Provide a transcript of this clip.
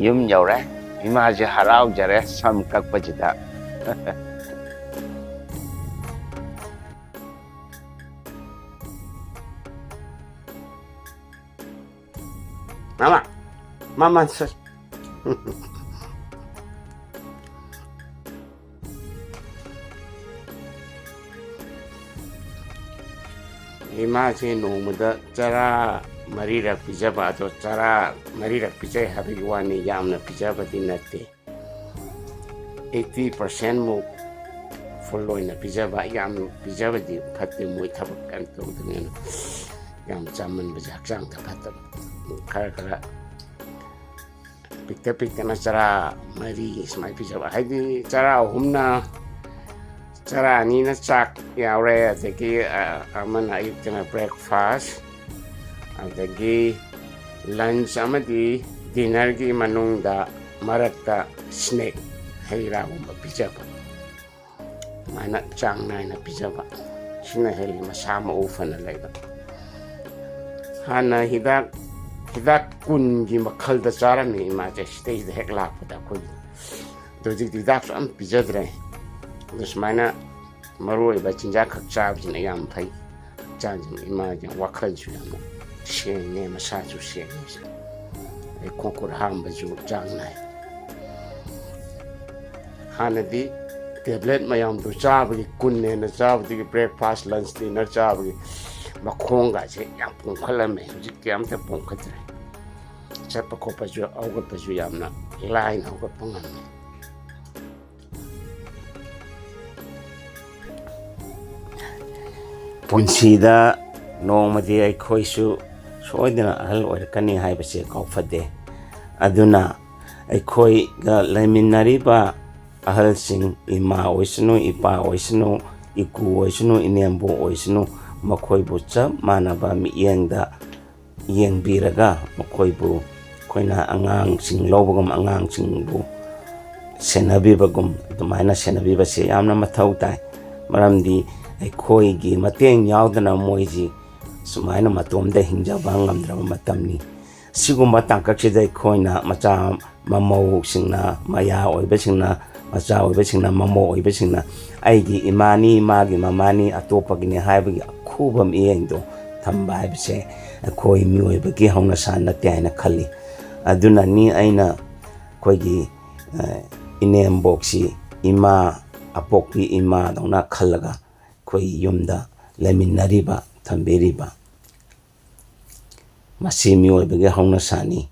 yum yore imaagi harau jare sam kakpajida mama imaagi nomada chara marirak pijaba to chara marirak pijai habi wani yamna pijaba dinate 80% mo full loina pijaba yam pijaba di phatte moi thabak kan to dungena yam chaman bajak chang ta phatta khara pikta na chara mari smai pijaba haidi chara humna chara ni na chak yaure adagi amana ayukna breakfast adagi lunch amadi dinner gi manungda marakta snack haira umba pijaba mana chang na pijaba sina heli masama ufana laiba hana hidak kun gi makhal da chara mi ma je stage de hekla pada ko doji hidak am pijadre dusmana maroi ba chinja khak chab jin yam phai chanjin imaagi wakhal ju yam she ne masa ju she e kokur ham ba ju chang nai hanadi tablet mayam do chabagi kunne na chabdi breakfast lunch dinner chabagi makhonga je yam pungkhalame hujik yam ta pungkhatre chapa ko pa ju awga pa ju yamna line awga pangam punsida nongmadi ai khoisu soidina ahal oirkani haibase kaufade aduna ai khoi ga laiminariba ahal sing ima oisnu ipa oisnu iku oisnu inembo oisnu makhoi bu cha manaba mi yengda yengbiraga makhoi bu koina angang sing lobagum angang sing bu senabi bagum dumaina senabi ba se yamna mathau tai maramdi ai khoi gi mateng yaudana moiji sumaina matomda hingjaba ngamdraba matamni sigumba tangkaksida khoina macha mamau singna maya oibasingna macha oibasingna mamo oibasingna aigi imani magi mamani atopagini haibagi khubam yengdo thamba haibse khoi mi oibagi hauna sanna taina khali aduna ni aina khoigi inem boxi ima apokpi ima dona khallaga khoi yumda leminariba thamberiba masi mi oibagi hauna sani